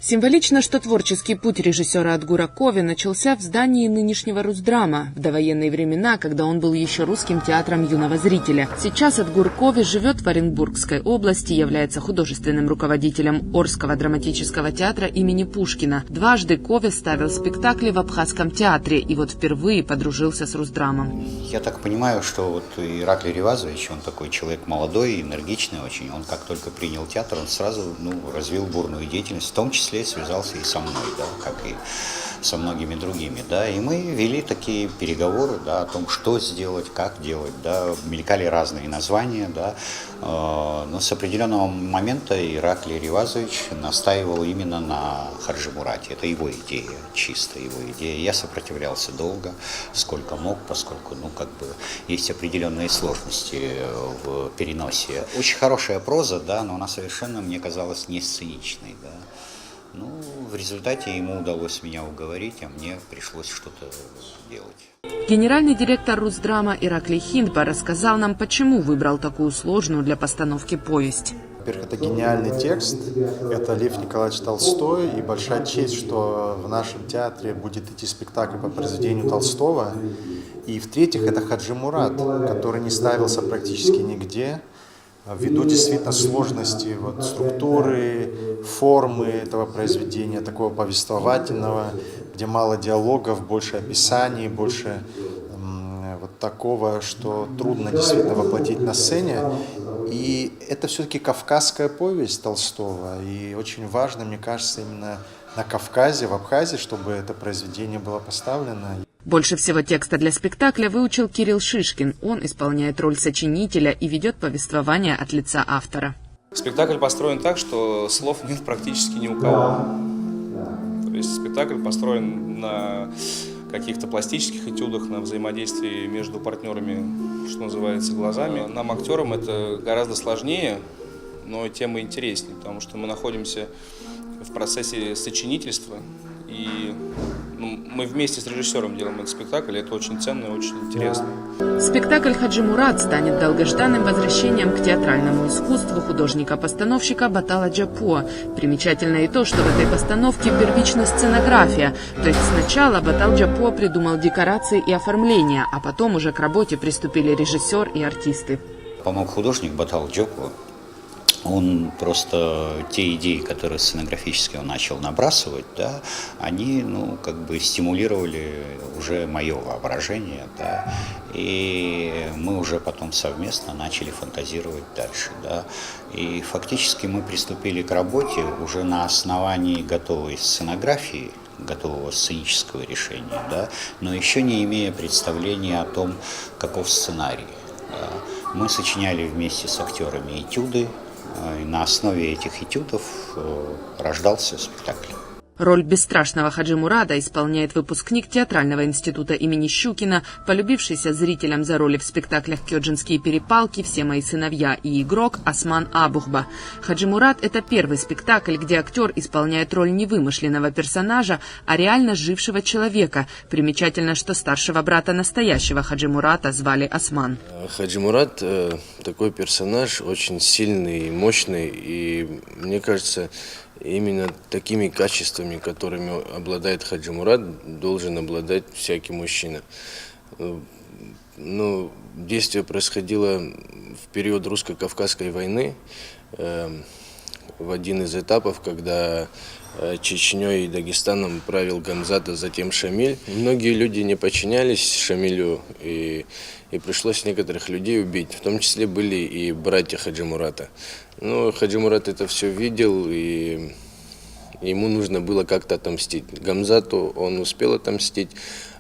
Символично, что творческий путь режиссера Адгура Кови начался в здании нынешнего Русдрама, в довоенные времена, когда он был еще русским театром юного зрителя. Сейчас Адгур Кови живет в Оренбургской области, является художественным руководителем Орского драматического театра имени Пушкина. Дважды Кови ставил спектакли в Абхазском театре и вот впервые подружился с Русдрамом. Я так понимаю, что вот Ираклий Ревазович, он такой человек молодой, энергичный очень. Он как только принял театр, он сразу развил бурную деятельность, в том числе связался и со мной, да, как и со многими другими, да, и мы вели такие переговоры, да, о том, что сделать, как делать, да, мелькали разные названия, да, но с определенного момента Ираклий Ревазович настаивал именно на Хаджи Мурате, это его идея, чисто его идея. Я сопротивлялся долго, сколько мог, поскольку, есть определенные сложности в переносе. Очень хорошая проза, да, но она совершенно, мне казалось, не сценичной, да. В результате ему удалось меня уговорить, а мне пришлось что-то делать. Генеральный директор Русдрама Ираклий Хиндба рассказал нам, почему выбрал такую сложную для постановки повесть. Во-первых, это гениальный текст, это Лев Николаевич Толстой, и большая честь, что в нашем театре будет идти спектакль по произведению Толстого. И в-третьих, это Хаджи Мурат, который не ставился практически нигде, ввиду действительно сложности структуры, формы этого произведения, такого повествовательного, где мало диалогов, больше описаний, больше такого, что трудно действительно воплотить на сцене. И это все-таки кавказская повесть Толстого, и очень важно, мне кажется, именно на Кавказе, в Абхазии, чтобы это произведение было поставлено. Больше всего текста для спектакля выучил Кирилл Шишкин. Он исполняет роль сочинителя и ведет повествование от лица автора. Спектакль построен так, что слов нет практически ни у кого. То есть спектакль построен на каких-то пластических этюдах, на взаимодействии между партнерами, что называется, глазами. Нам, актерам, это гораздо сложнее, но тем и интереснее, потому что мы находимся в процессе сочинительства, и мы вместе с режиссером делаем этот спектакль, и это очень ценно и очень интересно. Спектакль «Хаджи Мурат» станет долгожданным возвращением к театральному искусству художника-постановщика Батала Джапуа. Примечательно и то, что в этой постановке первична сценография, то есть сначала Батал Джапуа придумал декорации и оформление, а потом уже к работе приступили режиссер и артисты. Помог художник Батал Джапуа. Он просто те идеи, которые сценографически он начал набрасывать, да, они, стимулировали уже мое воображение, да, и мы уже потом совместно начали фантазировать дальше, да, и фактически мы приступили к работе уже на основании готовой сценографии, готового сценического решения, да, но еще не имея представления о том, каков сценарий. Да. Мы сочиняли вместе с актерами этюды. И на основе этих этюдов рождался спектакль. Роль бесстрашного Хаджи Мурада исполняет выпускник театрального института имени Щукина, полюбившийся зрителям за роли в спектаклях «Кёджинские перепалки», «Все мои сыновья» и «Игрок» Осман Абухба. Хаджи Мурат – это первый спектакль, где актер исполняет роль не вымышленного персонажа, а реально жившего человека. Примечательно, что старшего брата настоящего Хаджи Мурата звали Осман. Хаджи Мурат такой персонаж, очень сильный, мощный, и мне кажется, именно такими качествами, которыми обладает Хаджи Мурат, должен обладать всякий мужчина. Действие происходило в период русско-кавказской войны, в один из этапов, когда Чечней и Дагестаном правил Гамзат, а затем Шамиль. Многие люди не подчинялись Шамилю, и пришлось некоторых людей убить. В том числе были и братья Хаджи Мурата. Но Хаджи Мурат это все видел, и ему нужно было как-то отомстить. Гамзату он успел отомстить,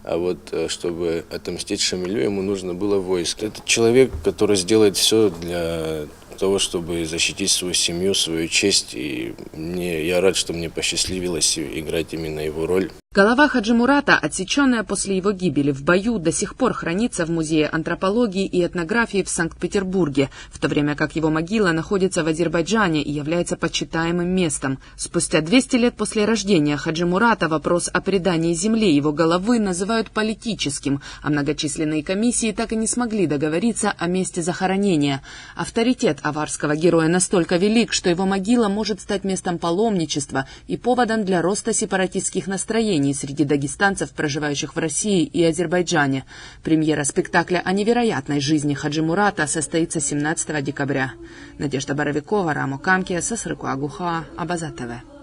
а вот чтобы отомстить Шамилю, ему нужно было войско. Это человек, который сделает все для того, чтобы защитить свою семью, свою честь. И я рад, что мне посчастливилось играть именно его роль. Голова Хаджи Мурата, отсеченная после его гибели в бою, до сих пор хранится в Музее антропологии и этнографии в Санкт-Петербурге, в то время как его могила находится в Азербайджане и является почитаемым местом. Спустя 200 лет после рождения Хаджи Мурата вопрос о предании земли его головы называют политическим, а многочисленные комиссии так и не смогли договориться о месте захоронения. Авторитет аварского героя настолько велик, что его могила может стать местом паломничества и поводом для роста сепаратистских настроений среди дагестанцев, проживающих в России и Азербайджане. Премьера спектакля о невероятной жизни Хаджи Мурата состоится 17 декабря. Надежда Боровикова, Рамо Камкия, Сосрыку Агуха, Абаза ТВ.